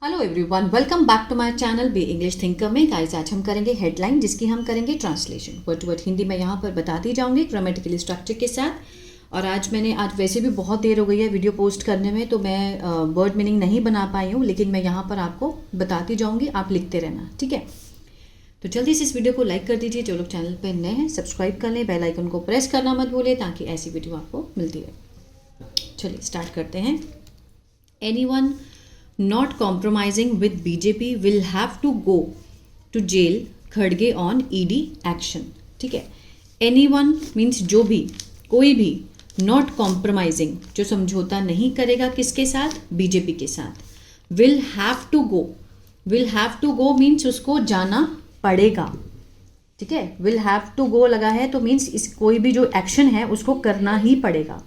Hello everyone, welcome back to my channel be English thinker में। Guys, आज हम करेंगे हेडलाइन जिसकी हम करेंगे translation. Word to word Hindi में यहाँ पर बताती जाऊँगी ग्रामेटिकली स्ट्रक्चर के साथ। और आज वैसे भी बहुत देर हो गई है वीडियो पोस्ट करने में, तो मैं वर्ड मीनिंग नहीं बना पाई हूँ, लेकिन मैं यहाँ पर आपको बताती जाऊँगी, आप लिखते रहना, ठीक है। तो जल्दी से इस वीडियो को लाइक कर दीजिए। जो लोग चैनल पर नए हैं सब्सक्राइब कर लें, बेल आइकन को प्रेस करना मत भूलिए ताकि ऐसी वीडियो आपको मिलती रहे। चलिए स्टार्ट करते हैं। Anyone not compromising with BJP will have to go to jail, खड़गे on ED action। ठीक है, anyone means जो भी, कोई भी, not compromising जो समझौता नहीं करेगा किसके साथ, बीजेपी के साथ। will have to go means उसको जाना पड़ेगा, ठीक है। will have to go लगा है तो means इस कोई भी जो एक्शन है उसको करना ही पड़ेगा।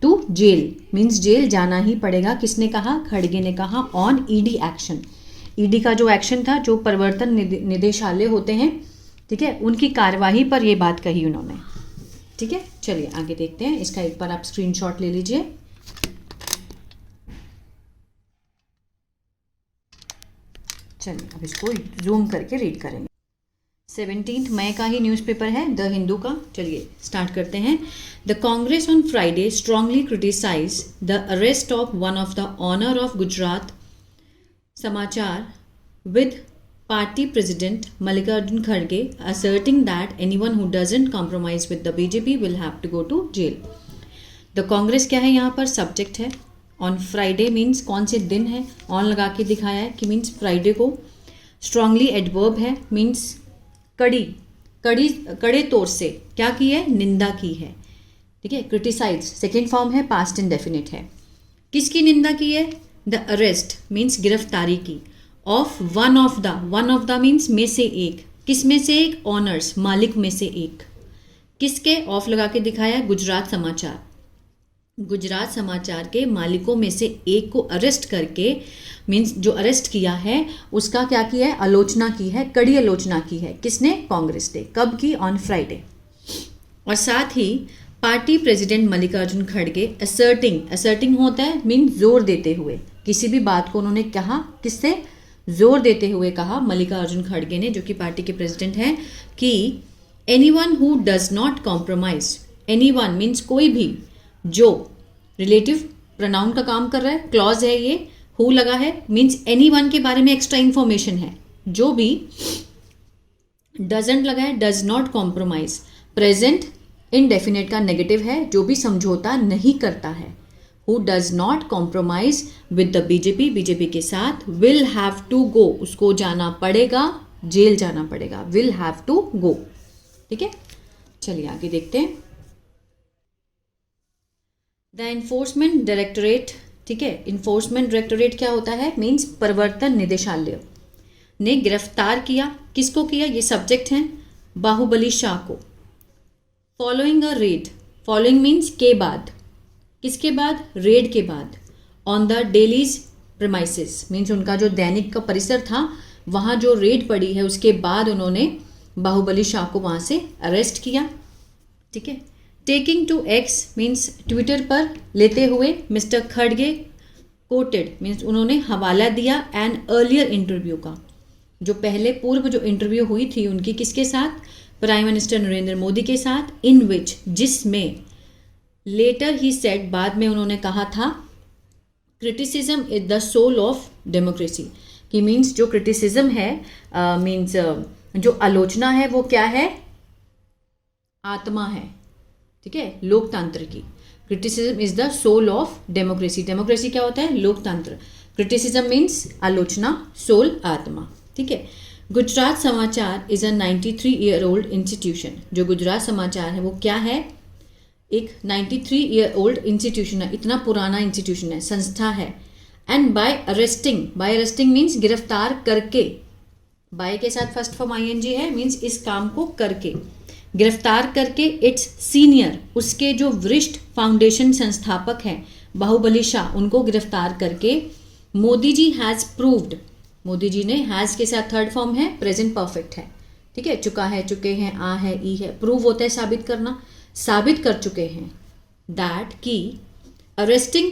टू जेल मीन्स जेल जाना ही पड़ेगा। किसने कहा, खड़गे ने कहा। ऑन ईडी एक्शन, ईडी का जो एक्शन था, जो प्रवर्तन निदेशालय होते हैं, ठीक है, उनकी कार्यवाही पर ये बात कही उन्होंने, ठीक है। चलिए आगे देखते हैं। इसका एक बार आप स्क्रीनशॉट ले लीजिए। चलिए अब इसको जूम करके रीड करेंगे। 17 मई का ही न्यूज़पेपर है, द हिंदू का। चलिए स्टार्ट करते हैं। The Congress on Friday strongly criticize the arrest of one of the owner of Gujarat Samachar with party president Mallikarjun खड़गे asserting that anyone who doesn't compromise with the BJP will have to go to jail. The Congress क्या है, यहाँ पर subject है। On Friday means कौन से दिन है, ऑन लगा के दिखाया है कि मीन्स फ्राइडे को। स्ट्रांगली एडवर्ब है, मीन्स कड़े तौर से क्या की है, निंदा की है, ठीक है। क्रिटिसाइज सेकेंड फॉर्म है, पास्ट इंडेफिनिट है। किसकी निंदा की है, द अरेस्ट मीन्स गिरफ्तारी की, of one of the means में से एक, किस में से एक, ऑनर्स मालिक में से एक। किसके, ऑफ लगा के दिखाया, गुजरात समाचार के मालिकों में से एक को अरेस्ट करके, मीन्स जो अरेस्ट किया है उसका क्या किया है, आलोचना की है, कड़ी आलोचना की है। किसने, कांग्रेस ने। कब की, ऑन फ्राइडे। और साथ ही पार्टी प्रेसिडेंट मल्लिकार्जुन खड़गे असर्टिंग होता है मीन्स जोर देते हुए, किसी भी बात को उन्होंने कहा, किससे, जोर देते हुए कहा मल्लिकार्जुन खड़गे ने, जो कि पार्टी के प्रेसिडेंट हैं, कि anyone who does not compromise, anyone means कोई भी, जो रिलेटिव प्रोनाउन का काम कर रहा है, क्लॉज है ये, हु लगा है, मीन्स एनीवन के बारे में एक्स्ट्रा इंफॉर्मेशन है, जो भी, डजंट लगा है, does not compromise, present indefinite का नेगेटिव है, जो भी समझौता नहीं करता है। Who does not compromise with the BJP के साथ, विल हैव टू गो उसको जाना पड़ेगा, जेल जाना पड़ेगा, विल हैव टू गो, ठीक है। चलिए आगे देखते हैं। द इन्फोर्समेंट डायरेक्टोरेट, ठीक है, इन्फोर्समेंट डायरेक्टोरेट क्या होता है, मीन्स प्रवर्तन निदेशालय ने गिरफ्तार किया, किसको किया, ये सब्जेक्ट हैं, बाहुबली शाह को। Following a red, following means के बाद, किसके बाद, रेड के बाद। On the dailies premises means उनका जो दैनिक का परिसर था, वहाँ जो रेड पड़ी है उसके बाद उन्होंने बाहुबली शाह को वहाँ से अरेस्ट किया, ठीक है। Taking to X means Twitter पर लेते हुए, मिस्टर खड़गे कोटेड मीन्स उन्होंने हवाला दिया एन अर्लियर इंटरव्यू का, जो पहले पूर्व जो इंटरव्यू हुई थी उनकी, किसके साथ, प्राइम मिनिस्टर नरेंद्र मोदी के साथ, इन विच जिसमें, लेटर ही सेड बाद में उन्होंने कहा था, criticism is the soul of democracy, कि मीन्स जो क्रिटिसिज्म है, मीन्स जो आलोचना है वो क्या है, आत्मा है, ठीक है, लोकतंत्र की। Criticism is the soul of democracy, democracy क्या होता है, लोकतंत्र। क्रिटिसिज्म मीन्स आलोचना, सोल आत्मा, ठीक है। गुजरात समाचार इज अ 93-year-old इंस्टीट्यूशन, जो गुजरात समाचार है वो क्या है, एक 93-year-old इंस्टीट्यूशन है, इतना पुराना इंस्टीट्यूशन है, संस्था है। एंड बाय अरेस्टिंग मीन्स गिरफ्तार करके, बाय के साथ फर्स्ट फॉर्म आईएनजी है, मीन्स इस काम को करके, गिरफ्तार करके, इट्स सीनियर उसके जो वरिष्ठ फाउंडेशन संस्थापक हैं बाहुबली शाह, उनको गिरफ्तार करके, मोदी जी हैज़ प्रूव्ड, मोदी जी ने, हैज़ के साथ थर्ड फॉर्म है, प्रेजेंट परफेक्ट है, ठीक है, चुका है, चुके हैं, आ है, ई है, प्रूव होता है साबित करना, साबित कर चुके हैं, दैट की अरेस्टिंग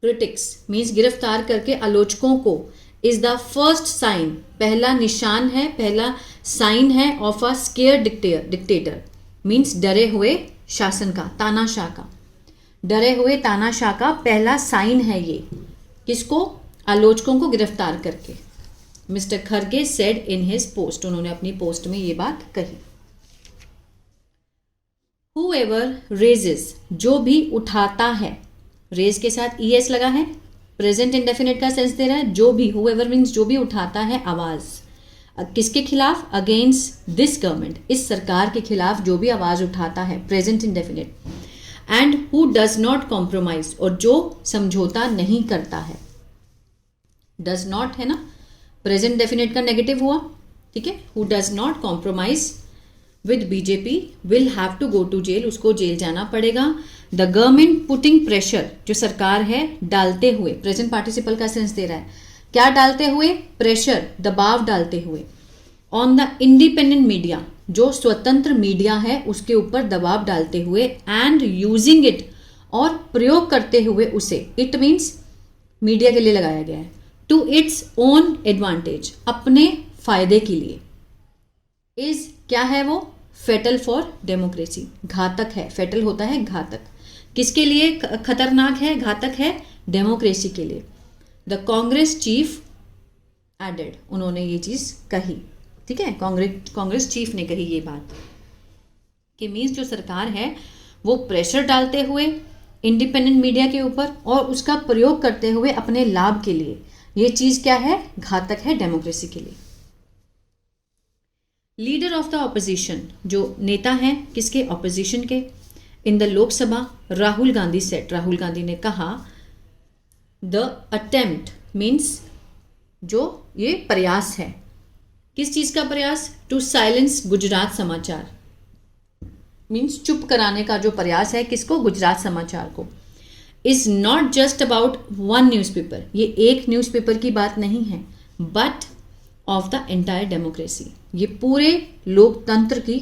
क्रिटिक्स मीन्स गिरफ्तार करके आलोचकों को इज द फर्स्ट साइन, पहला निशान है, पहला साइन है of a square dictator, means डरे हुए शासन का, तानाशाह का, डरे हुए तानाशाह का पहला साइन है ये, किसको, आलोचकों को गिरफ्तार करके। Mister Kharge said in his post, उन्होंने अपनी पोस्ट में ये बात कही। Whoever raises, जो भी उठाता है, रेज के साथ es लगा है, प्रेजेंट इंडेफिनिट का सेंस दे रहा है, जो भी, whoever मीन्स जो भी उठाता है आवाज, किसके खिलाफ, अगेंस्ट दिस गवर्नमेंट, इस सरकार के खिलाफ जो भी आवाज उठाता है, present indefinite, and who does not compromise, और जो समझौता नहीं करता है, डज नॉट है ना, प्रेजेंट डेफिनेट का नेगेटिव हुआ, ठीक है, who does not compromise with BJP will have to go to jail, उसको जेल जाना पड़ेगा। द गवर्नमेंट पुटिंग प्रेशर, जो सरकार है डालते हुए, प्रेजेंट पार्टिसिपल का सेंस दे रहा है, क्या डालते हुए, प्रेशर, दबाव डालते हुए, ऑन द इंडिपेंडेंट मीडिया, जो स्वतंत्र मीडिया है उसके ऊपर दबाव डालते हुए, एंड यूजिंग इट, और प्रयोग करते हुए उसे, इट मीन्स मीडिया के लिए लगाया गया है, टू इट्स ओन एडवांटेज, अपने फायदे के लिए, इज क्या है वो, फेटल फॉर डेमोक्रेसी, घातक है, फेटल होता है घातक, किसके लिए खतरनाक है, घातक है, डेमोक्रेसी के लिए। द कांग्रेस चीफ एडेड, उन्होंने ये चीज कही, ठीक है, कांग्रेस चीफ ने कही ये बात कि मीन्स जो सरकार है वो प्रेशर डालते हुए इंडिपेंडेंट मीडिया के ऊपर और उसका प्रयोग करते हुए अपने लाभ के लिए, ये चीज क्या है, घातक है डेमोक्रेसी के लिए। लीडर ऑफ द ऑपोजिशन, जो नेता हैं किसके, ऑपोजिशन के, in the Lok Sabha, Rahul Gandhi set, Rahul Gandhi ने कहा, द अटेम्प्ट मीन्स जो ये प्रयास है, किस चीज का प्रयास, टू साइलेंस गुजरात समाचार, मीन्स चुप कराने का जो प्रयास है, किसको, गुजरात समाचार को, is not just about one newspaper, ये एक न्यूज़पेपर की बात नहीं है, but of the entire democracy, ये पूरे लोकतंत्र की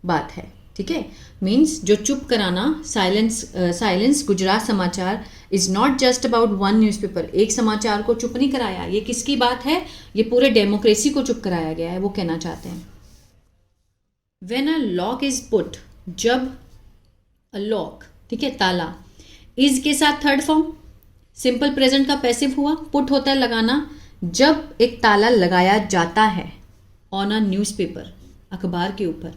बात है, ठीक है, मीन्स जो चुप कराना, साइलेंस गुजरात समाचार, is not just about one newspaper, एक समाचार को चुप नहीं कराया, ये किसकी बात है, ये पूरे डेमोक्रेसी को चुप कराया गया है, वो कहना चाहते हैं। When a lock is put, जब अ लॉक, ठीक है, ताला, इज के साथ थर्ड फॉर्म, सिंपल प्रेजेंट का पैसिव हुआ, पुट होता है लगाना, जब एक ताला लगाया जाता है ऑन अ न्यूज़पेपर, अखबार के ऊपर,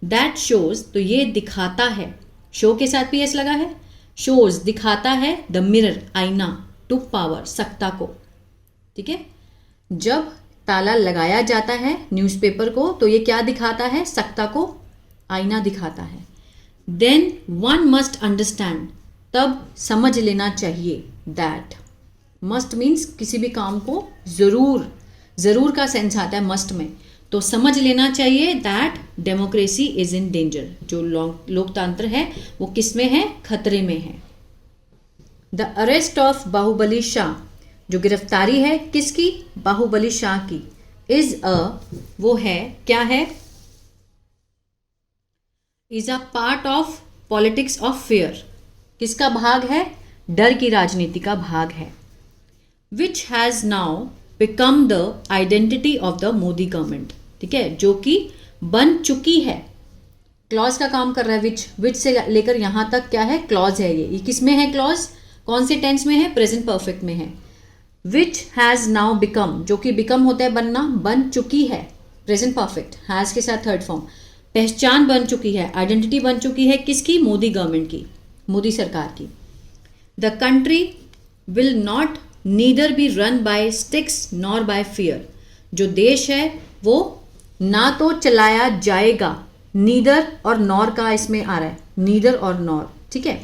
दैट शोज, तो ये दिखाता है, शो के साथ भी एस लगा है, शोज दिखाता है, द मिरर, आईना, टू पावर, सत्ता को, ठीक है, जब ताला लगाया जाता है न्यूज़पेपर को तो ये क्या दिखाता है, सत्ता को, आईना दिखाता है। देन वन मस्ट अंडरस्टैंड, तब समझ लेना चाहिए, दैट, मस्ट मीन्स किसी भी काम को जरूर, जरूर का सेंस आता है मस्ट में, तो समझ लेना चाहिए that democracy is in danger, जो लोकतंत्र है वो किस में है, खतरे में है। The arrest of Bahubali Shah, जो गिरफ्तारी है किसकी, बाहुबली शाह की, इज अ, वो है, क्या है, is a part of politics of fair, किसका भाग है, डर की राजनीति का भाग है, which has now become the identity of the Modi government, ठीक है, जो कि बन चुकी है, क्लॉज का काम कर रहा है, विच से लेकर यहां तक क्या है, क्लॉज है, ये किस में है, क्लॉज कौन से टेंस में है, प्रेजेंट परफेक्ट में है। विच हैज नाउ बिकम, जो कि बिकम होता है बनना, बन चुकी है, प्रेजेंट परफेक्ट, हैज के साथ थर्ड फॉर्म, पहचान बन चुकी है, आइडेंटिटी बन चुकी है, किसकी, मोदी गवर्नमेंट की, मोदी सरकार की। The country will not neither be run by sticks nor bye fear, जो देश है वो ना तो चलाया जाएगा, नीदर और नॉर का इसमें आ रहा है, नीदर और नॉर, ठीक है,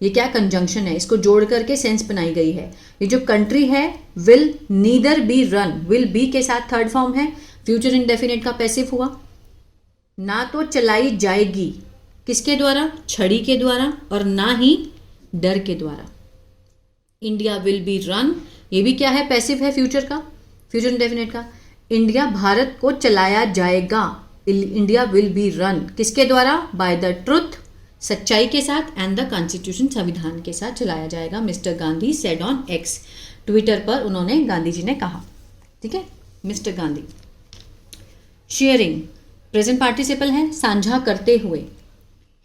ये क्या कंजंक्शन है, इसको जोड़ करके सेंस बनाई गई है। ये जो कंट्री है, will neither be run, will be के साथ थर्ड फॉर्म है, फ्यूचर इंडेफिनिट का पैसिव हुआ, ना तो चलाई जाएगी, किसके द्वारा, छड़ी के द्वारा, और ना ही डर के द्वारा। इंडिया विल बी रन, ये भी क्या है, पैसिव है फ्यूचर का, फ्यूचर इंडेफिनिट का, इंडिया भारत को चलाया जाएगा, इंडिया विल बी रन, किसके द्वारा, बाय द ट्रुथ, सच्चाई के साथ, एंड द कॉन्स्टिट्यूशन, संविधान के साथ चलाया जाएगा, mister Gandhi said on x, Twitter पर उन्होंने, गांधी जी ने कहा। ठीक है, mister Gandhi. Sharing present participle है, साझा करते हुए।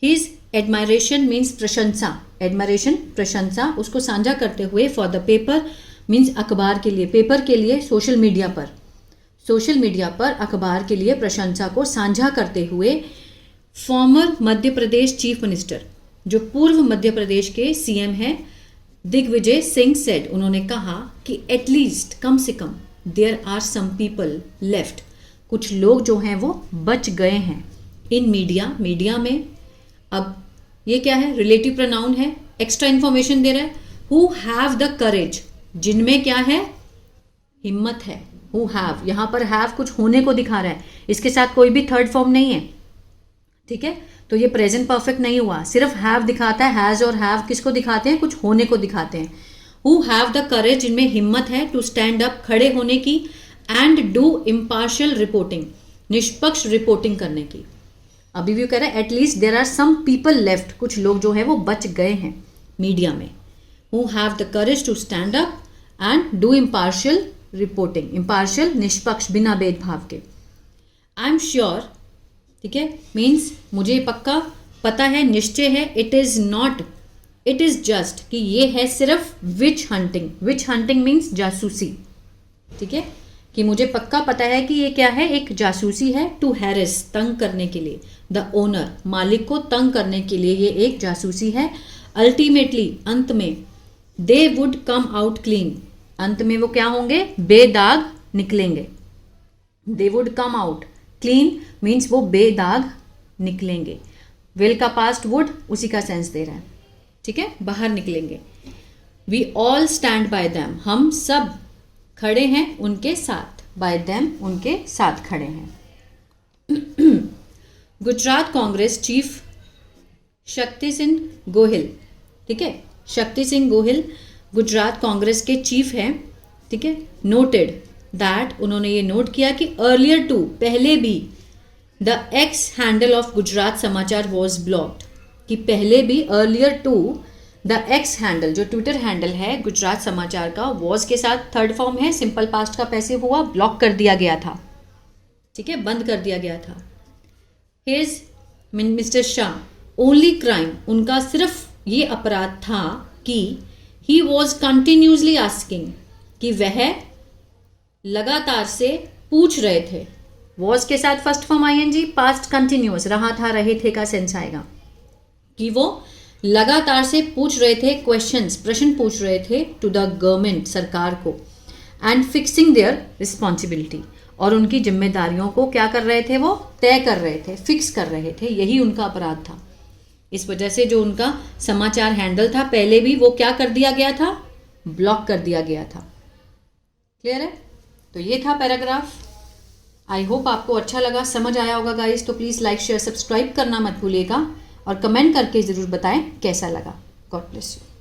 हिज एडमायरेशन मीन्स प्रशंसा, एडमायरेशन प्रशंसा, उसको साझा करते हुए। फॉर द पेपर मीन्स अखबार के लिए, पेपर के लिए, सोशल मीडिया पर, सोशल मीडिया पर अखबार के लिए प्रशंसा को साझा करते हुए। Farmer Madhya Pradesh chief minister, जो पूर्व मध्य प्रदेश के सीएम हैं, दिग्विजय सिंह सेड, उन्होंने कहा कि एटलीस्ट, कम से कम, there are some people left, कुछ लोग जो हैं वो बच गए हैं। इन मीडिया, मीडिया में, अब ये क्या है, रिलेटिव प्रोनाउन है, एक्स्ट्रा इंफॉर्मेशन दे रहा है। हु हैव द करेज, जिनमें क्या है, हिम्मत है। हु हैव, यहां पर हैव कुछ होने को दिखा रहा है, इसके साथ कोई भी थर्ड फॉर्म नहीं है, ठीक है, तो ये प्रेजेंट परफेक्ट नहीं हुआ, सिर्फ हैव दिखाता है। हैज और हैव किसको दिखाते हैं, कुछ होने को दिखाते हैं। हु हैव द करेज, जिनमें हिम्मत है, टू स्टैंड अप, खड़े होने की, एंड डू इम्पार्शियल रिपोर्टिंग, निष्पक्ष रिपोर्टिंग करने की। अभी भी कह रहा है at least there are some people left, कुछ लोग जो है वो बच गए हैं मीडिया में। Who have the courage to stand up and do impartial reporting, impartial निष्पक्ष, बिना भेदभाव के। आई एम श्योर, ठीक है, मीन्स मुझे पक्का पता है, निश्चय है। It is not, it is just, कि ये है सिर्फ विच हंटिंग, विच हंटिंग मीन्स जासूसी, ठीक है, कि मुझे पक्का पता है कि ये क्या है, एक जासूसी है। टू हैरिस, तंग करने के लिए। द ओनर, मालिक को तंग करने के लिए ये एक जासूसी है। अल्टीमेटली, अंत में। They would come out clean, अंत में वो क्या होंगे, बेदाग निकलेंगे। They would come out clean means वो बेदाग निकलेंगे। विल का पास्ट वुड, उसी का सेंस दे रहा है, ठीक है, बाहर निकलेंगे। We all stand by them, हम सब खड़े हैं उनके साथ। बाय दैम, उनके साथ खड़े हैं। गुजरात कांग्रेस चीफ शक्ति सिंह गोहिल, ठीक है, शक्ति सिंह गोहिल गुजरात कांग्रेस के चीफ हैं, ठीक है। नोटेड दैट, उन्होंने ये नोट किया कि अर्लियर टू, पहले भी, the X handle of Gujarat Samachar was blocked, कि पहले भी, earlier too the X handle, जो ट्विटर हैंडल है गुजरात समाचार का, वॉज के साथ थर्ड फॉर्म है, सिंपल पास्ट का पैसिव हुआ, ब्लॉक कर दिया गया था, ठीक है, बंद कर दिया गया था। His mister Shah only crime, उनका सिर्फ ये अपराध था कि ही वॉज कंटिन्यूसली आस्किंग, कि वह लगातार से पूछ रहे थे। वॉज के साथ first form ING, past continuous, रहा था, रहे थे का सेंस आएगा, कि वो लगातार से पूछ रहे थे, क्वेश्चंस, प्रश्न पूछ रहे थे, टू द गवर्नमेंट, सरकार को, एंड फिक्सिंग देयर रिस्पॉन्सिबिलिटी, और उनकी जिम्मेदारियों को क्या कर रहे थे, वो तय कर रहे थे, फिक्स कर रहे थे, यही उनका अपराध था। इस वजह से जो उनका समाचार हैंडल था पहले भी, वो क्या कर दिया गया था, ब्लॉक कर दिया गया था। क्लियर है? तो ये था पैराग्राफ। आई होप आपको अच्छा लगा, समझ आया होगा गाइस। तो प्लीज़ लाइक शेयर सब्सक्राइब करना मत भूलिएगा, और कमेंट करके ज़रूर बताएं कैसा लगा। God bless you.